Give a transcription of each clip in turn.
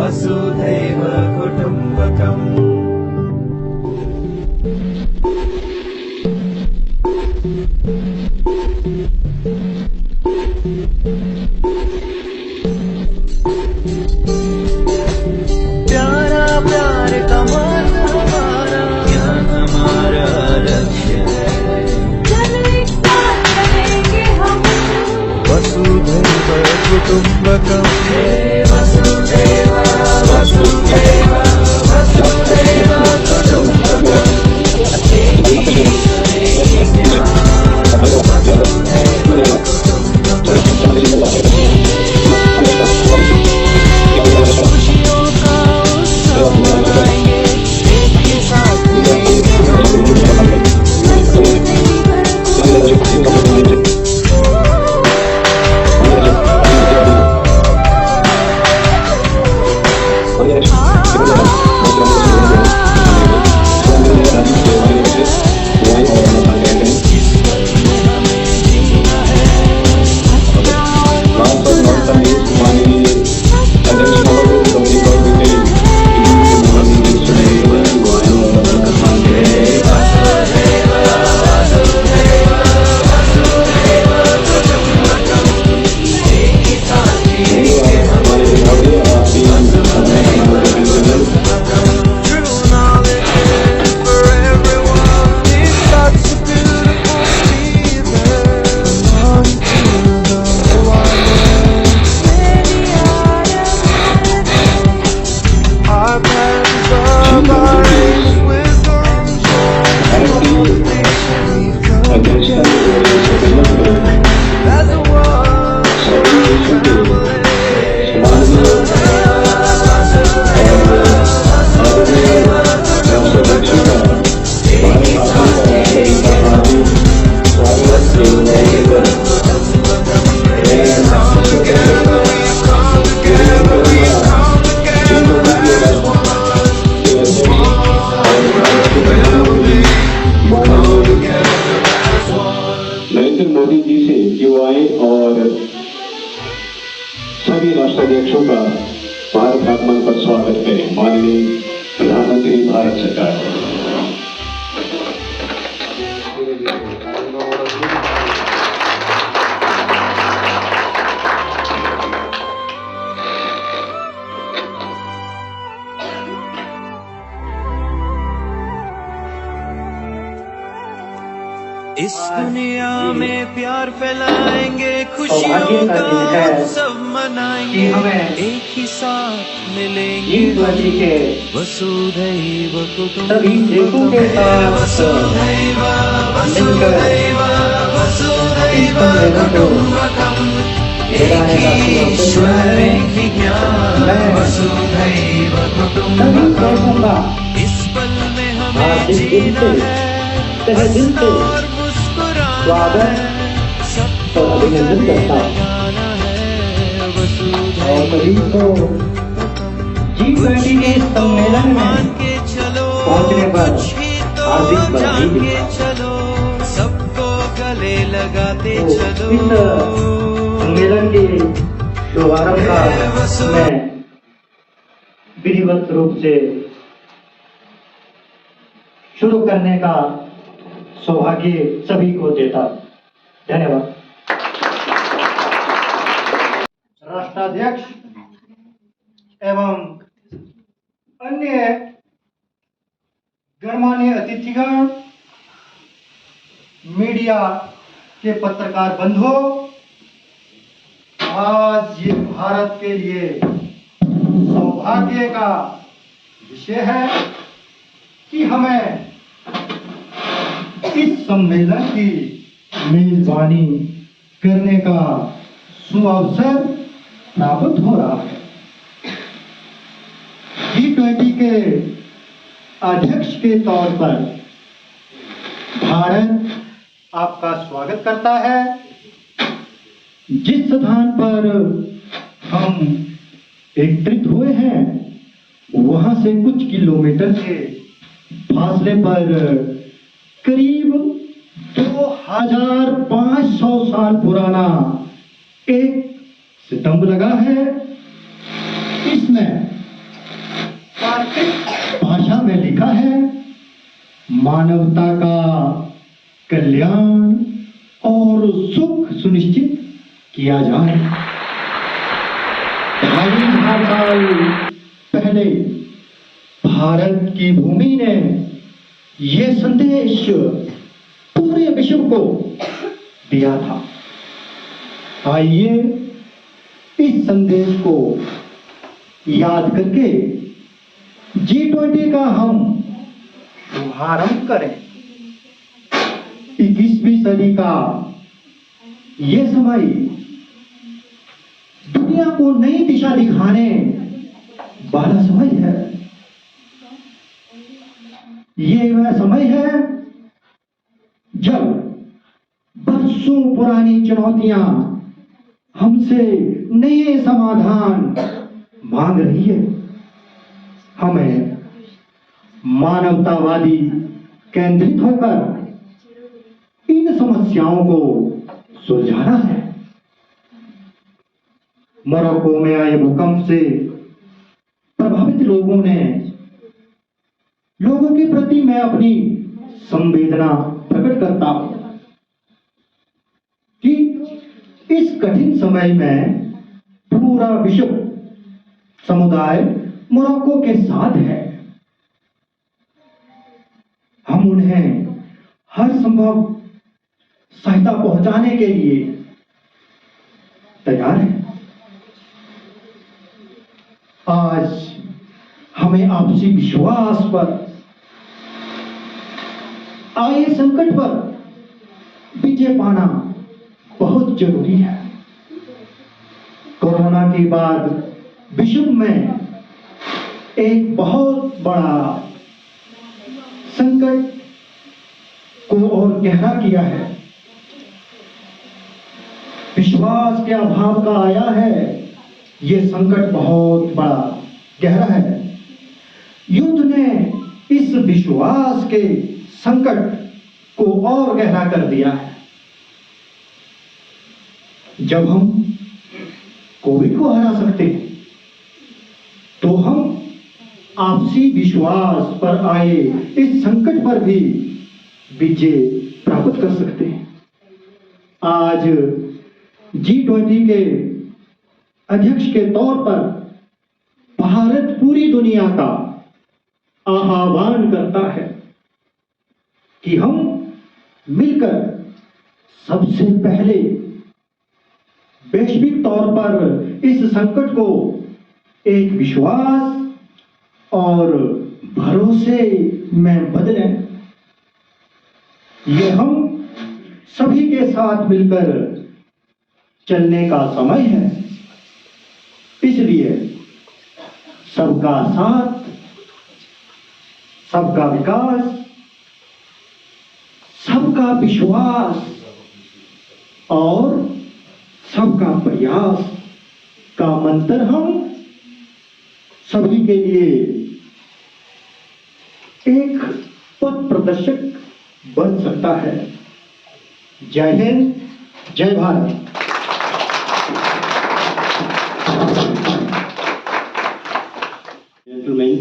वसुधैव कुटुम्बकम्। प्यारा प्यार का मन हमारा, ज्ञान हमारा लक्ष्य है। चल एक साथ चलेंगे हम, वसुधैव कुटुम्बकम्। वसुधैव वसुधैव वसुधैव कुटुम्बकम्। एक ही ईश्वर एक ही ज्ञान, वसुधैव कुटुम्बकम्। खुशियों का उत्सव मनाएंगे, एक ही साथ रहेंगे हम। नरेंद्र मोदी जी से युवाएं और सभी राष्ट्राध्यक्षों का भारत आगमन पर स्वागत करें। माननीय प्रधानमंत्री भारत सरकार। इस दुनिया में प्यार फैलाएंगे, खुशियों का उत्सव मनाएंगे, एक ही साथ मिलेंगे वसुधैव कुटुम्बकम्। वसुधैव वसुधैव वसुधैव कुटुम्बकम्। एक ही ईश्वर एक ही ज्ञान, वसुधैव कुटुम्बकम्। इस पल में हमें जीना है, हंसना और स्वागत और अभिनंदन करता और सभी को G20 के सम्मेलन में पहुंचने पर हार्दिक बधाई। सबको गले लगाते चलो। इस सम्मेलन के शुभारंभ का मैं विधिवत रूप से शुरू करने का सौभाग्य सभी को देता। धन्यवाद। राष्ट्राध्यक्ष एवं अन्य गणमान्य अतिथिगण, मीडिया के पत्रकार बंधुओं, आज ये भारत के लिए सौभाग्य का विषय है कि हमें इस सम्मेलन की मेजबानी करने का सुअवसर प्राप्त हो रहा है। G20 के अध्यक्ष के तौर पर भारत आपका स्वागत करता है। जिस स्थान पर हम एकत्रित हुए हैं वहां से कुछ किलोमीटर के फासले पर करीब 2500 साल पुराना एक स्तंभ लगा है। इसमें मानवता का कल्याण और सुख सुनिश्चित किया जाए। 2,500 साल पहले भारत की भूमि ने ये संदेश पूरे विश्व को दिया था। आइए इस संदेश को याद करके G20 का हम शुभारंभ करें। 21वीं सदी का ये समय दुनिया को नई दिशा दिखाने वाला समय है। ये वह समय है जब बरसों पुरानी चुनौतियां हमसे नए समाधान मांग रही है। हमें मानवतावादी केंद्रित होकर इन समस्याओं को सुलझाना है। मोरक्को में आए भूकंप से प्रभावित लोगों के प्रति मैं अपनी संवेदना प्रकट करता हूं कि इस कठिन समय में पूरा विश्व समुदाय मोरक्को के साथ है। हम उन्हें हर संभव सहायता पहुंचाने के लिए तैयार हैं। आज हमें आपसी विश्वास पर आए संकट पर विजय पाना बहुत जरूरी है। कोरोना के बाद विश्व में एक बहुत बड़ा संकट को और गहरा किया है। विश्वास के अभाव का आया है ये संकट बहुत बड़ा गहरा है। युद्ध ने इस विश्वास के संकट को और गहरा कर दिया है। जब हम कोविड को हरा सकते हैं तो हम आपसी विश्वास पर आए इस संकट पर भी विजय प्राप्त कर सकते हैं। आज G20 के अध्यक्ष के तौर पर भारत पूरी दुनिया का आह्वान करता है कि हम मिलकर सबसे पहले वैश्विक तौर पर इस संकट को एक विश्वास और भरोसे में बदलें। ये हम सभी के साथ मिलकर चलने का समय है। इसलिए सबका साथ, सबका विकास, सबका विश्वास और सबका प्रयास का मंत्र हम सभी के लिए एक पथ प्रदर्शक बन सकता है। जय हिंद, जय Bharat. Gentlemen,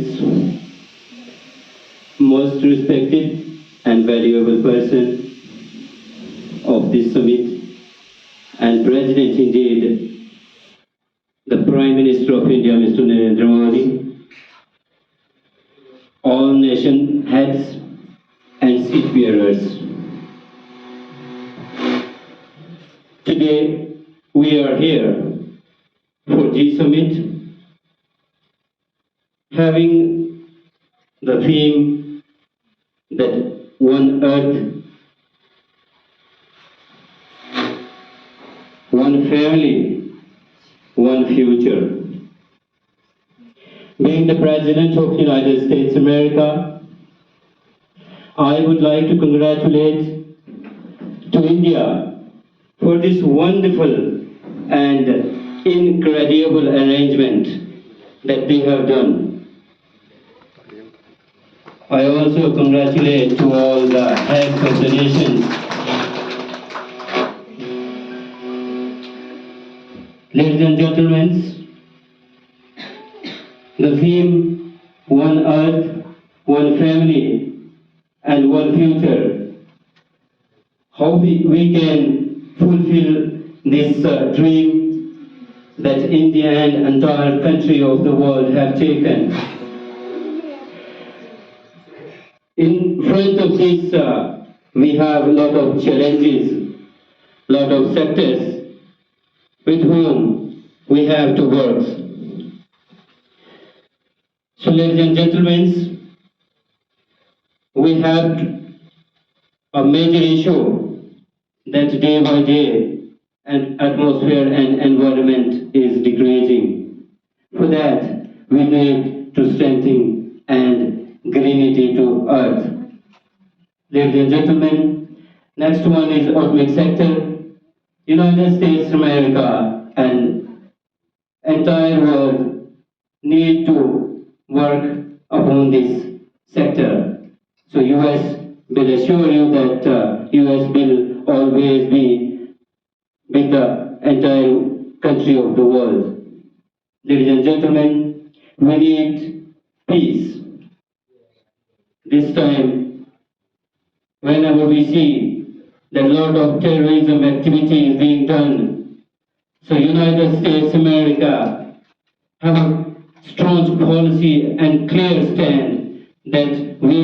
most respected and valuable person of this summit and President indeed, the Prime Minister of India, Mr. Narendra Modi, all nation heads and seat bearers. Today we are here for G Summit, having the theme that one earth, one family, one future. Being the President of United States America, I would like to congratulate to India for this wonderful and incredible arrangement that they have done. I also congratulate to all the heads of the nations. Ladies and gentlemen, the theme, one earth, one family, and one future. How we can fulfill this dream that India and entire country of the world have taken. In front of this, we have a lot of challenges, lot of sectors with whom we have to work. So, ladies and gentlemen, we have a major issue that day by day and atmosphere and environment is degrading. For that, we need to strengthen and greenity to earth. Ladies and gentlemen, next one is atomic sector. United States of America and entire world need to work upon this sector. So US will assure you that US will always be with the entire country of the world. Ladies and gentlemen, we need peace. This time, whenever we see that a lot of terrorism activity is being done, so United States of America have a strong policy and clear stand that we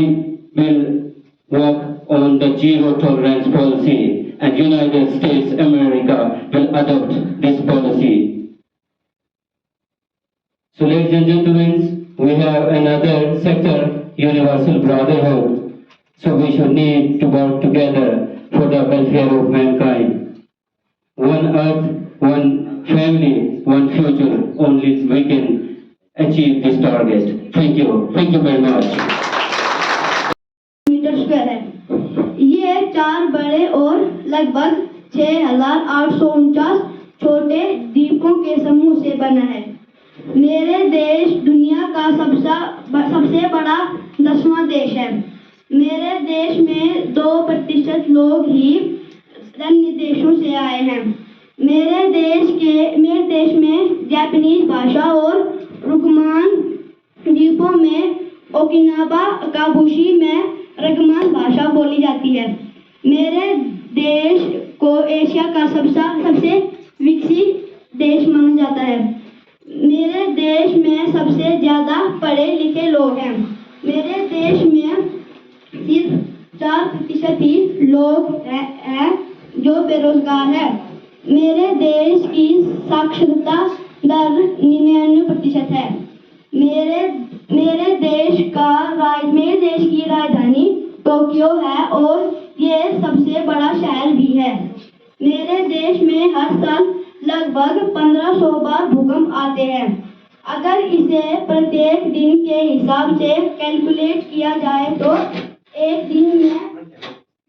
will work on the zero tolerance policy, and United States of America will adopt this policy. So ladies and gentlemen, we have another sector, universal brotherhood. So we should need to work together for the welfare of mankind. One earth, one family, one future, only we can achieve this target. Thank you very much. Metre square है। ये 4 बड़े और लगभग 6,849 छोटे द्वीपों के समूह से बना है। मेरे देश दुनिया का सबसे बड़ा 10वां देश है। मेरे देश में 2% लोग ही अन्य देशों से आए हैं। मेरे देश में जापानीज भाषा और रुकमान द्वीपों में ओकिनावा काबुशी में रगमान भाषा बोली जाती है। मेरे देश को एशिया का सबसे विकसित देश माना जाता है। मेरे देश में सबसे ज्यादा पढ़े लिखे लोग हैं। मेरे देश में सिर्फ 4% ही लोग हैं जो बेरोजगार है। मेरे देश की साक्षरता दर 99% है। मेरे देश की राजधानी टोक्यो है और ये सबसे बड़ा शहर भी है। मेरे देश में हर साल लगभग 1500 बार भूकंप आते हैं। अगर इसे प्रत्येक दिन के हिसाब से कैलकुलेट किया जाए तो एक दिन में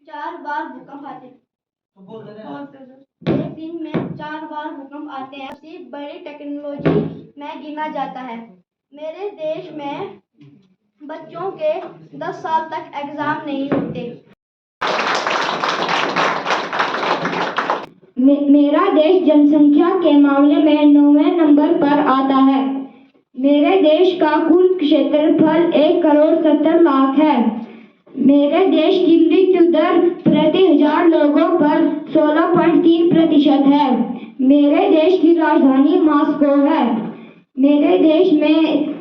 4 बार भूकंप आते हैं। एक दिन में 4 बार भूकंप आते हैं। सबसे बड़ी टेक्नोलॉजी में गिना जाता है। मेरे देश में बच्चों के 10 साल तक एग्जाम नहीं होते। मेरा देश जनसंख्या के मामले में 9वें नंबर पर आता है। मेरे देश का कुल क्षेत्रफल 1,70,00,000 है। मेरे देश की मृत्यु दर प्रति 1000 लोगों पर 16.3% है। मेरे देश की राजधानी मॉस्को है। मेरे देश में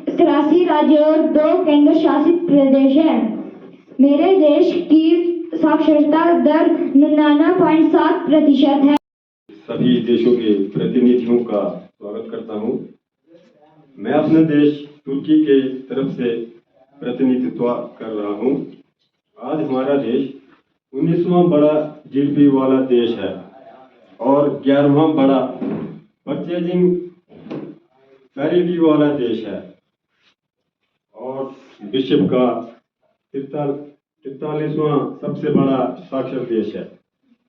83 राज्य और 2 केंद्र शासित प्रदेश हैं। मेरे देश की साक्षरता दर 99.7% है। सभी देशों के प्रतिनिधियों का स्वागत करता हूं। मैं अपने देश तुर्की के तरफ से प्रतिनिधित्व कर रहा हूं। आज हमारा देश 19वां बड़ा जीडीपी वाला देश है और 11वां बड़ा परचेजिंग पैरिटी वाला देश है और विश्व का 43वां सबसे बड़ा साक्षर देश है।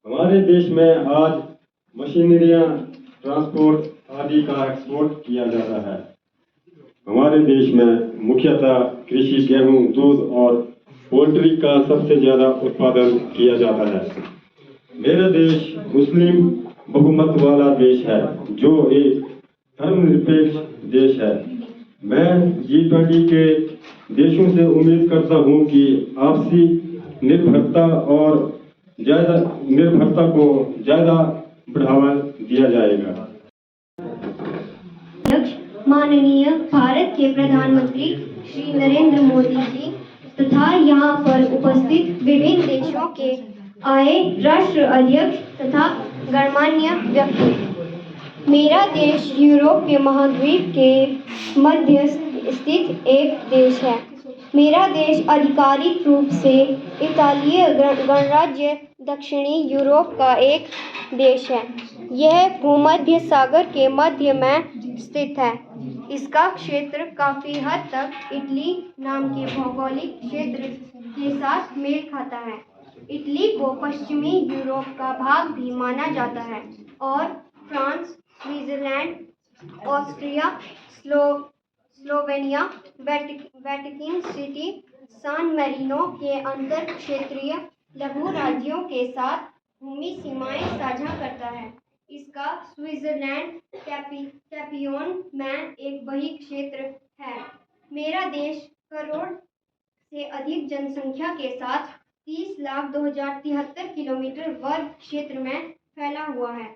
हमारे देश में आज मशीनरियां, ट्रांसपोर्ट आदि का एक्सपोर्ट किया जाता है। हमारे देश में मुख्यतः कृषि, गेहूं, दूध और पोल्ट्री का सबसे ज्यादा उत्पादन किया जाता है। मेरा देश मुस्लिम बहुमत वाला देश है जो एक धर्मनिरपेक्ष देश है। मैं G20 के देशों से उम्मीद करता हूं कि आपसी निर्भरता को ज़्यादा बढ़ावा दिया जाएगा। माननीय भारत के प्रधानमंत्री श्री नरेंद्र मोदी जी तथा यहाँ पर उपस्थित विभिन्न देशों के आए राष्ट्र अध्यक्ष तथा गणमान्य व्यक्ति, मेरा देश यूरोपीय महाद्वीप के मध्य स्थित एक देश है। मेरा देश आधिकारिक रूप से इतालीय गणराज्य दक्षिणी यूरोप का एक देश है। यह भूमध्य सागर के मध्य में स्थित है। इसका क्षेत्र काफ़ी हद तक इटली नाम के भौगोलिक क्षेत्र के साथ मेल खाता है। इटली को पश्चिमी यूरोप का भाग भी माना जाता है और France, Switzerland, Austria, Slovenia, Vatican city, सान मैरिनो के अंतर क्षेत्रीय लघु राज्यों के साथ भूमि सीमाएं साझा करता है। इसका स्विट्जरलैंड कैपियोन में एक बही क्षेत्र है। मेरा देश करोड़ से अधिक जनसंख्या के साथ 30,02,073 किलोमीटर वर्ग क्षेत्र में फैला हुआ है।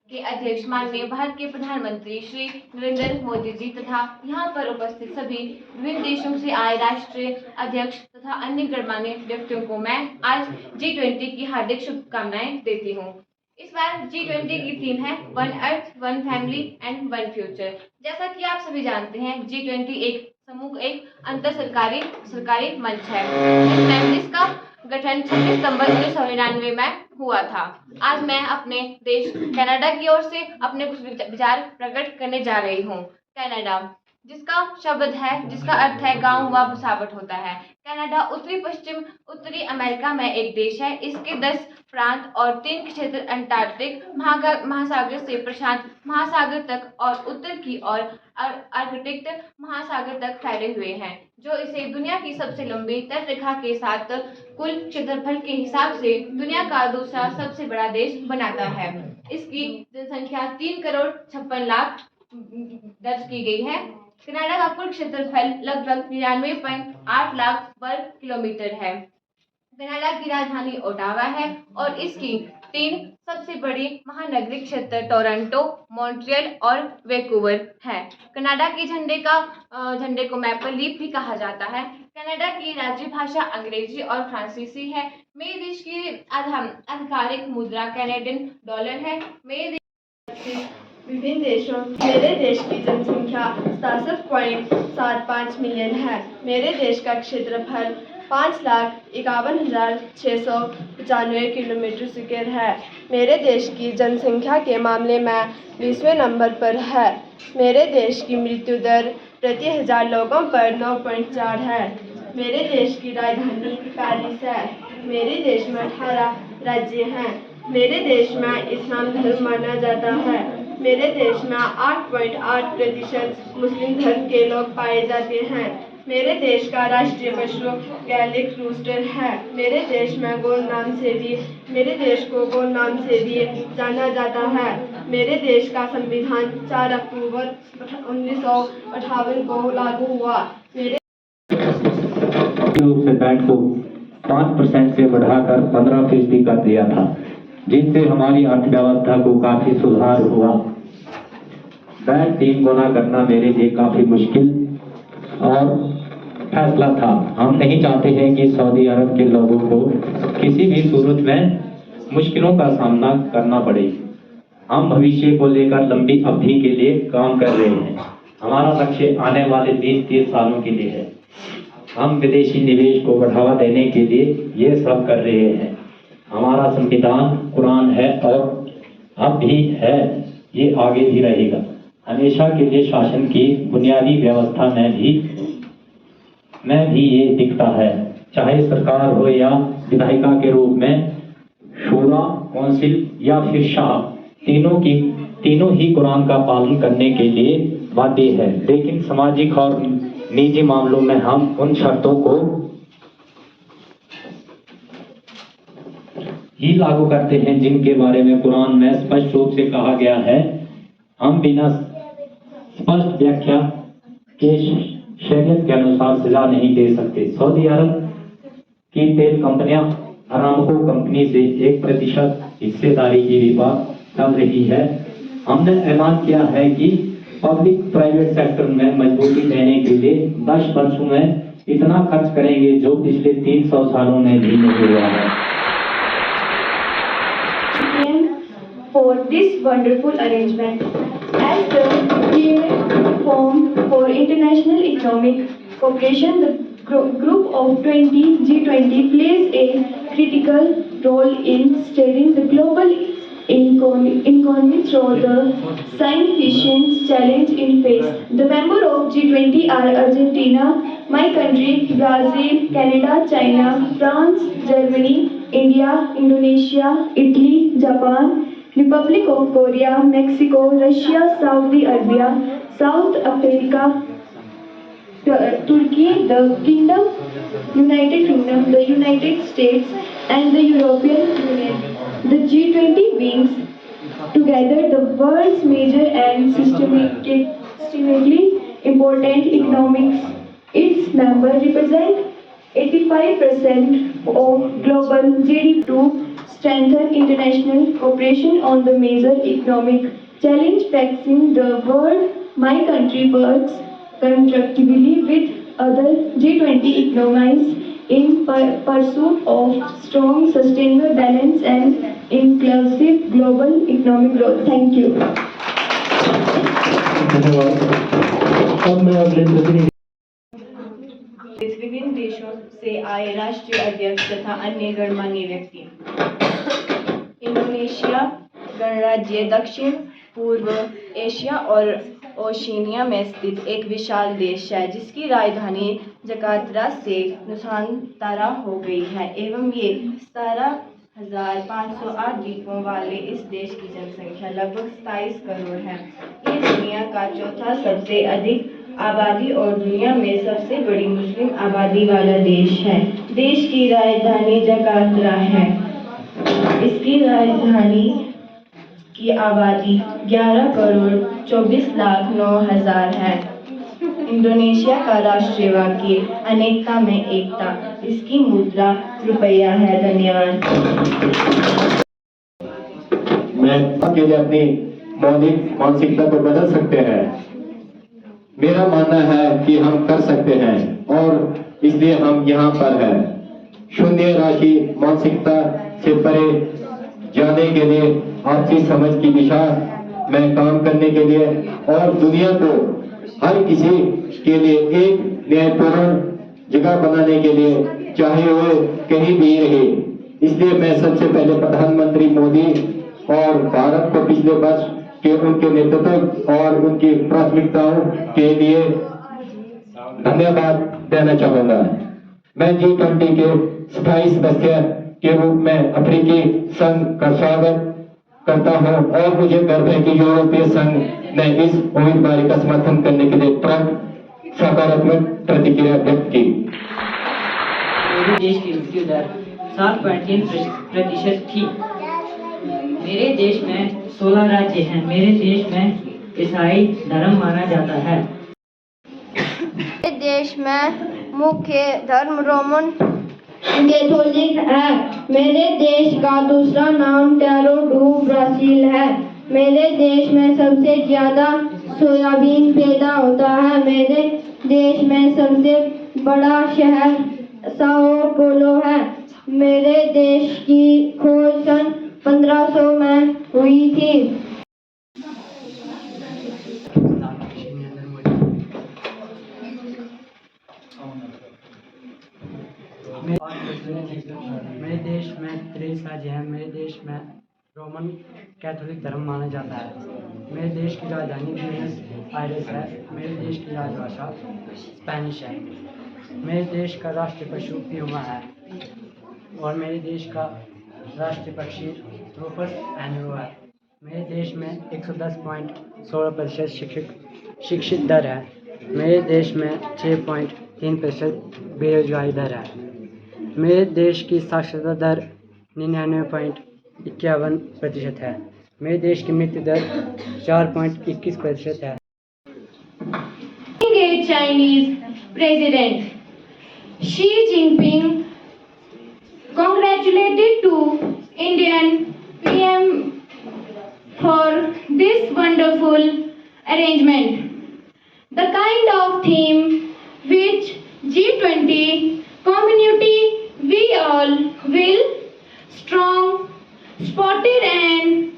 के अध्यक्ष माननीय भारत के प्रधानमंत्री श्री नरेंद्र मोदी जी तथा यहाँ पर उपस्थित सभी विभिन्न देशों से आए राष्ट्रीय अध्यक्ष तथा अन्य गणमान्य व्यक्तियों को मैं आज G20 की हार्दिक शुभकामनाएं देती हूँ। इस बार G20 की थीम है one earth, one family and one future. जैसा कि आप सभी जानते हैं, G20 एक अंतर सरकारी मंच है जिसका गठन 26 सितंबर 1999 में हुआ था। आज मैं अपने देश कनाडा की ओर से अपने कुछ विचार प्रकट करने जा रही हूँ। कनाडा, जिसका अर्थ है गांव हुआ बसावट होता है। कनाडा उत्तरी अमेरिका में एक देश है। इसके 10 प्रांत और 3 क्षेत्र अंटार्कटिक महासागर से प्रशांत महासागर तक और उत्तर की ओर आर्कटिक महासागर तक फैले हुए हैं, जो इसे दुनिया की सबसे लंबी तटरेखा के साथ कुल क्षेत्रफल के हिसाब से दुनिया का दूसरा सबसे बड़ा देश बनाता है। इसकी जनसंख्या 3,56,00,000 दर्ज की गई है। कनाडा का कुल क्षेत्रफल लगभग 99.8 लाख वर्ग किलोमीटर है। कनाडा की राजधानी ओटावा है और इसकी 3 सबसे बड़ी महानगरीय क्षेत्र टोरंटो, मॉन्ट्रियल और वैंकूवर है। कनाडा के झंडे को मैपल लीफ भी कहा जाता है। कनाडा की राज्य भाषा अंग्रेजी और फ्रांसीसी है। मेरे देश की आधिकारिक मुद्रा कैनेडियन डॉलर है। विभिन्न देशों मेरे देश की जनसंख्या 67.75 मिलियन है। मेरे देश का क्षेत्रफल 5,51,695 किलोमीटर स्क्वायर है। मेरे देश की जनसंख्या के मामले में 20वें नंबर पर है। मेरे देश की मृत्यु दर प्रति 1000 लोगों पर 9.4 है। मेरे देश की राजधानी पेरिस है। मेरे देश में 18 राज्य हैं। मेरे देश में इस्लाम धर्म माना जाता है। मेरे देश में 8.8% मुस्लिम धर्म के लोग पाए जाते हैं। मेरे देश का राष्ट्रीय पशु गैलिक रूस्टर है। मेरे देश को गोंड नाम से भी जाना जाता है। मेरे देश का संविधान 4 अक्टूबर 1958 को लागू हुआ। रूप से बैंक को 5% से बढ़ाकर 15% कर दिया था, जिससे हमारी अर्थव्यवस्था को काफी सुधार हुआ। बैंक 3 गुना करना मेरे लिए काफी मुश्किल और फैसला था। हम नहीं चाहते हैं कि सऊदी अरब के लोगों को किसी भी सूरत में मुश्किलों का सामना करना पड़े। हम भविष्य को लेकर लंबी अवधि के लिए काम कर रहे हैं। हमारा लक्ष्य आने वाले 20-30 सालों के लिए है। हम विदेशी निवेश को बढ़ावा देने के लिए ये सब कर रहे हैं। हमारा संविधान कुरान है और अब भी है, ये आगे भी रहेगा। हमेशा के लिए शासन की बुनियादी व्यवस्था में भी ये दिखता है, चाहे सरकार हो या विधायिका के रूप में शूरा, काउंसिल या फिर शाह, तीनों ही कुरान का पालन करने के लिए बाध्य है। लेकिन सामाजिक और निजी मामलों में हम उन शर्तों को ही लागू करते हैं जिनके बारे में कुरान में स्पष्ट रूप से कहा गया है। हम बिना स्पष्ट व्याख्या के शरीयत के अनुसार सजा नहीं दे सकते। सऊदी अरब की तेल कंपनियां अरामको कंपनी से 1% हिस्सेदारी की विवाद चल रही है। हमने ऐलान किया है कि पब्लिक प्राइवेट सेक्टर में मजबूती देने के लिए 10 वर्षों में इतना खर्च करेंगे जो पिछले 300 सालों में भी नहीं हुआ है। For this wonderful arrangement, as the platform for international economic cooperation, the group of 20 G20 plays a critical role in steering the global economy through the significant challenge in face. The members of G20 are Argentina, my country, Brazil, Canada, China, France, Germany, India, Indonesia, Italy, Japan, Republic of Korea, Mexico, Russia, Saudi Arabia, South Africa, Turkey, the Kingdom, United Kingdom, the United States, and the European Union. The G20 brings together the world's major and systemically important economics. Its members represent 85% of global GDP to strengthen international cooperation on the major economic challenge facing the world. My country works constructively with other G20 economies in pursuit of strong, sustainable, balanced and inclusive global economic growth. Thank you. अब मैं अगले प्रतिनिधि विभिन्न देशों से आए राष्ट्रीय अध्यक्ष तथा अन्य गणमान्य व्यक्ति। इंडोनेशिया गणराज्य दक्षिण पूर्व एशिया और ओशिनिया में स्थित एक विशाल देश है जिसकी राजधानी जकार्ता से नुसांतारा हो गई है एवं ये 17,508 द्वीपों वाले इस देश की जनसंख्या लगभग 27 करोड़ है। ये दुनिया का चौथा सबसे अधिक आबादी और दुनिया में सबसे बड़ी मुस्लिम आबादी वाला देश है। देश की राजधानी जकार्ता है। इसकी राजधानी की आबादी 11,24,09,000 है। इंडोनेशिया का राष्ट्रीय वाक्य अनेकता में एकता। इसकी मुद्रा रुपया है। धन्यवाद। मैं अकेले अपनी मौलिक मानसिकता को बदल सकते हैं। मेरा मानना है कि हम कर सकते हैं और इसलिए हम यहाँ पर हैं। शून्य राशि मानसिकता से परे जाने के लिए आपसी समझ की दिशा में काम करने के लिए और दुनिया को हर किसी के लिए एक न्यायपूर्ण जगह बनाने के लिए चाहे वो कहीं भी रहे। इसलिए मैं सबसे पहले प्रधानमंत्री मोदी और भारत को पिछले वर्ष के उनके नेतृत्व और उनकी प्राथमिकताओं के लिए धन्यवाद देना चाहूंगा। मैं G20 के स्थायी सदस्य के रूप में अफ्रीकी संघ का स्वागत करता हूं और मुझे गर्व है कि यूरोपीय संघ ने इस उम्मीदवारी का समर्थन करने के लिए तुरंत सकारात्मक प्रतिक्रिया व्यक्त की। मेरे देश की मृत्यु दर 7.3% थी। मेरे देश में 16 राज्य हैं। मेरे देश में ईसाई धर्म माना जाता है। मेरे देश में मुख्य धर्म रोमन कैथोलिक है। मेरे देश का दूसरा नाम टेरो डू ब्राजील है। मेरे देश में सबसे ज्यादा सोयाबीन पैदा होता है। मेरे देश में सबसे बड़ा शहर साओ पोलो है। मेरे देश की खोज सन 1500 में हुई थी। मेरे देश में 23 राज्य हैं। मेरे देश में रोमन कैथोलिक धर्म माना जाता है। मेरे देश की राजधानी ब्यूनस आयर्स है। मेरे देश की राजभाषा स्पेनिश है। मेरे देश का राष्ट्रीय पशु प्यूमा है और मेरे देश का राष्ट्रीय पक्षी रूपस एनरो है। मेरे देश में 110.16% शिक्षित दर है। मेरे देश में 6.3% बेरोजगारी दर है। मेरे देश की साक्षरता दर 99.51% है। मेरे देश की मृत्यु दर 4.21% है। Chinese President Xi Jinping congratulated to Indian PM for this wonderful arrangement. The kind of theme which G20 community we all will strong, spotted and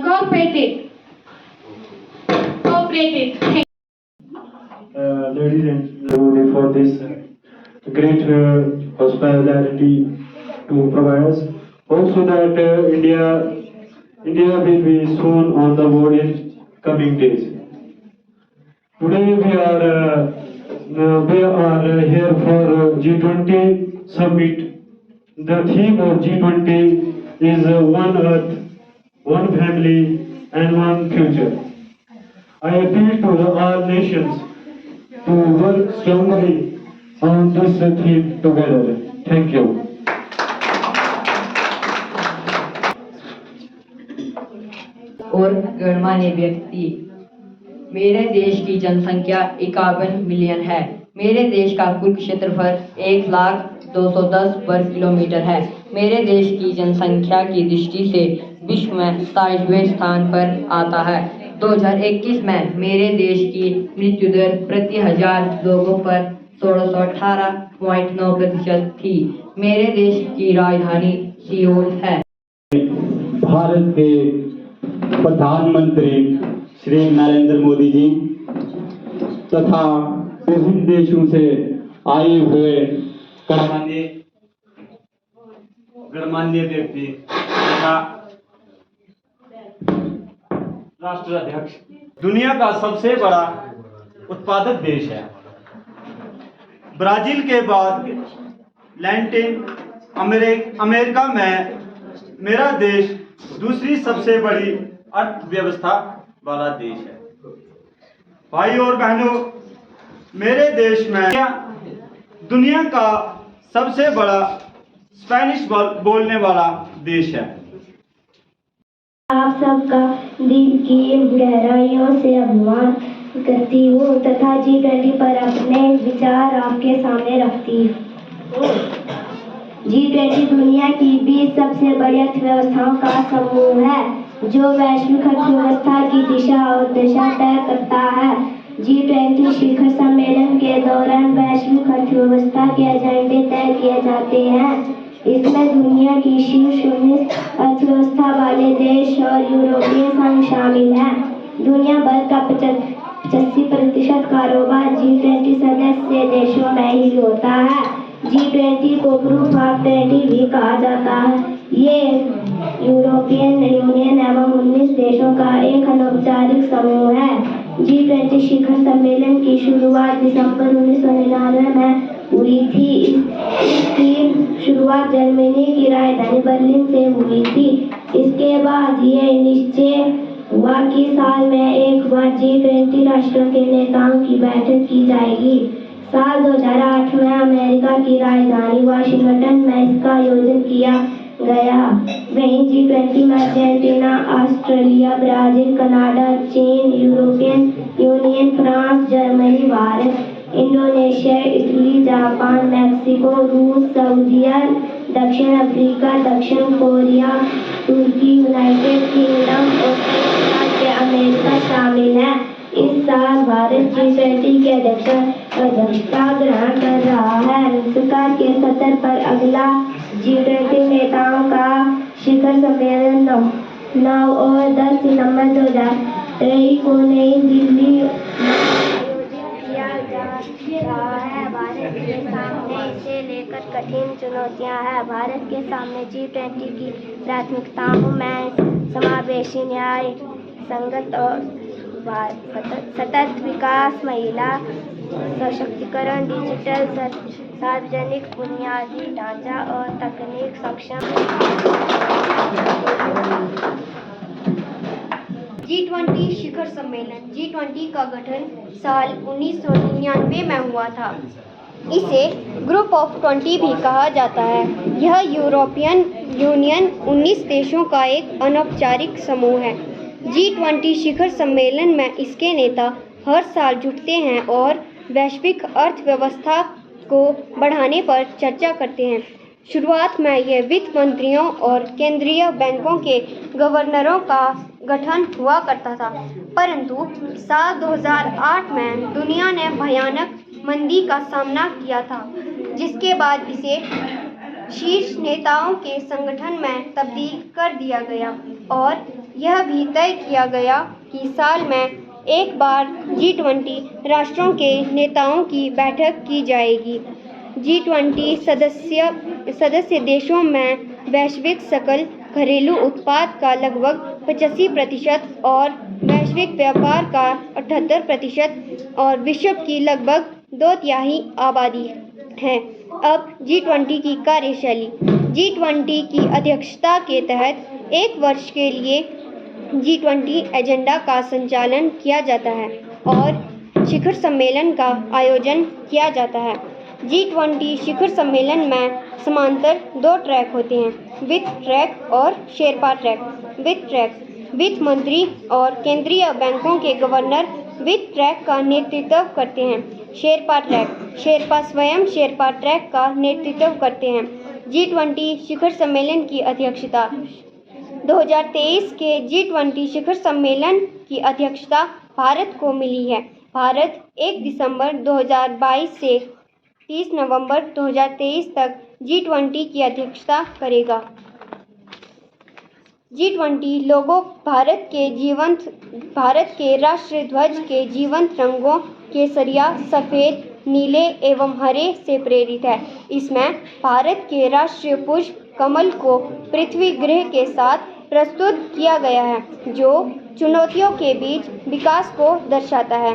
cooperated. Ladies and gentlemen, for this great hospitality to provide us. Also that India will be soon on the board in coming days. Today we are here for G20 summit. The theme of G20 is one earth, one family and one future. I appeal to all nations to work strongly on this theme together. Thank you. और गणमान्य व्यक्ति, मेरे देश की जनसंख्या 51 million है। मेरे देश का कुल क्षेत्रफल 1,02,10 वर्ग किलोमीटर है। मेरे देश की जनसंख्या की दृष्टि से विश्व में 27वें स्थान पर आता है। 2021 में मेरे देश की मृत्यु दर प्रति 1000 लोगों पर 1618.9% थी। मेरे देश की राजधानी सियोल है। भारत के प्रधानमंत्री श्री नरेंद्र मोदी जी तथा विभिन्न देशों से आए हुए गणमान्य व्यक्ति तथा राष्ट्राध्यक्ष, दुनिया का सबसे बड़ा उत्पादक देश है। ब्राजील के बाद लैटिन अमेरिका में मेरा देश दूसरी सबसे बड़ी अर्थव्यवस्था वाला देश है। भाई और बहनों, मेरे देश में दुनिया का सबसे बड़ा स्पेनिश बोलने वाला देश है। आप सबका दिल की गहराइयों से अभिमान करती हूँ तथा G20 पर अपने विचार आपके सामने रखती हूँ। G20 दुनिया की 20 सबसे बड़ी अर्थव्यवस्थाओं का समूह है जो वैश्विक अर्थव्यवस्था की दिशा और दशा तय करता है। G20 शिखर सम्मेलन के दौरान वैश्विक अर्थव्यवस्था के एजेंडे तय किए जाते हैं। इसमें दुनिया की शीर्ष 19 अर्थव्यवस्था वाले देश और यूरोपीय संघ शामिल हैं। दुनिया भर का 85% कारोबार G20 सदस्य देशों में ही होता है। G20 को ग्रुप ऑफ 20 भी कहा जाता है। ये यूरोपियन यूनियन एवं 19 देशों का एक अनौपचारिक समूह है। G20 शिखर सम्मेलन की शुरुआत दिसंबर 1999 में हुई थी। इसकी शुरुआत जर्मनी की राजधानी बर्लिन से हुई थी। इसके बाद ये निश्चय हुआ कि साल में एक बार G20 राष्ट्रों के नेताओं की बैठक की जाएगी। साल 2008 में अमेरिका की राजधानी वाशिंगटन में इसका आयोजन किया गया। वहीं G20 में अर्जेंटीना, ऑस्ट्रेलिया, ब्राजील, कनाडा, चीन, European union, France, Germany, Bharat, Indonesia, Italy, Japan, Mexico, रूस, सऊदी अरब, दक्षिण अफ्रीका, दक्षिण कोरिया, तुर्की, यूनाइटेड किंगडम और संयुक्त राज्य अमेरिका शामिल है। इस साल भारत G20 के अध्यक्षता ग्रहण कर रहा है। सरकार के स्तर पर अगला G20 नेताओं का शिखर सम्मेलन 9 और 10 सितंबर 2023 को नई दिल्ली किया जा रहा है। भारत के सामने इसे लेकर कठिन चुनौतियां हैं। भारत के सामने G20 की प्राथमिकताओं में समावेशी, न्याय संगत और सतत विकास, महिला सशक्तिकरण, डिजिटल सार्वजनिक बुनियादी ढांचा और तकनीक सक्षम। G20 शिखर सम्मेलन। G20 का गठन साल 1999 में हुआ था। इसे ग्रुप ऑफ 20 भी कहा जाता है। यह यूरोपियन यूनियन 19 देशों का एक अनौपचारिक समूह है। G20 शिखर सम्मेलन में इसके नेता हर साल जुटते हैं और वैश्विक अर्थव्यवस्था को बढ़ाने पर चर्चा करते हैं। शुरुआत में ये वित्त मंत्रियों और केंद्रीय बैंकों के गवर्नरों का गठन हुआ करता था, परंतु साल 2008 में दुनिया ने भयानक मंदी का सामना किया था, जिसके बाद इसे शीर्ष नेताओं के संगठन में तब्दील कर दिया गया और यह भी तय किया गया कि साल में एक बार G20 राष्ट्रों के नेताओं की बैठक की जाएगी। G20 सदस्य देशों में वैश्विक सकल घरेलू उत्पाद का लगभग 85% और वैश्विक व्यापार का 78% और विश्व की लगभग 2/3 आबादी है। अब G20 की कार्यशैली। G20 की अध्यक्षता के तहत एक वर्ष के लिए G20 एजेंडा का संचालन किया जाता है और शिखर सम्मेलन का आयोजन किया जाता है। G20 शिखर सम्मेलन में समांतर 2 ट्रैक होते हैं, वित्त ट्रैक और शेरपा ट्रैक। वित्त ट्रैक वित्त मंत्री और केंद्रीय बैंकों के गवर्नर वित्त ट्रैक का नेतृत्व करते हैं। शेरपा ट्रैक शेरपा स्वयं शेरपा ट्रैक का नेतृत्व करते हैं। G20 शिखर सम्मेलन की अध्यक्षता 2023 के G20 शिखर सम्मेलन की अध्यक्षता भारत को मिली है। भारत 1 दिसंबर 2022 से 30 नवंबर 2023 तक G20 की अध्यक्षता करेगा। G20 लोगो भारत के राष्ट्रीय ध्वज के जीवंत रंगों केसरिया, सफ़ेद, नीले एवं हरे से प्रेरित है। इसमें भारत के राष्ट्रीय पुष्प कमल को पृथ्वी ग्रह के साथ प्रस्तुत किया गया है, जो चुनौतियों के बीच विकास को दर्शाता है।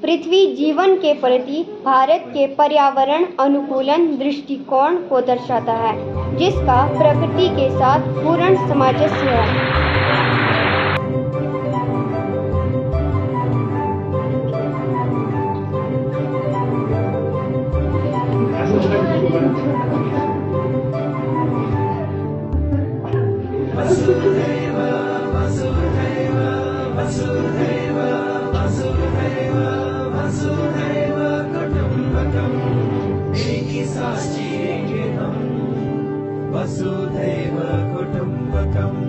पृथ्वी जीवन के प्रति भारत के पर्यावरण अनुकूलन दृष्टिकोण को दर्शाता है, जिसका प्रकृति के साथ पूर्ण सामंजस्य है। वसुधैव कुटुम्बकम्।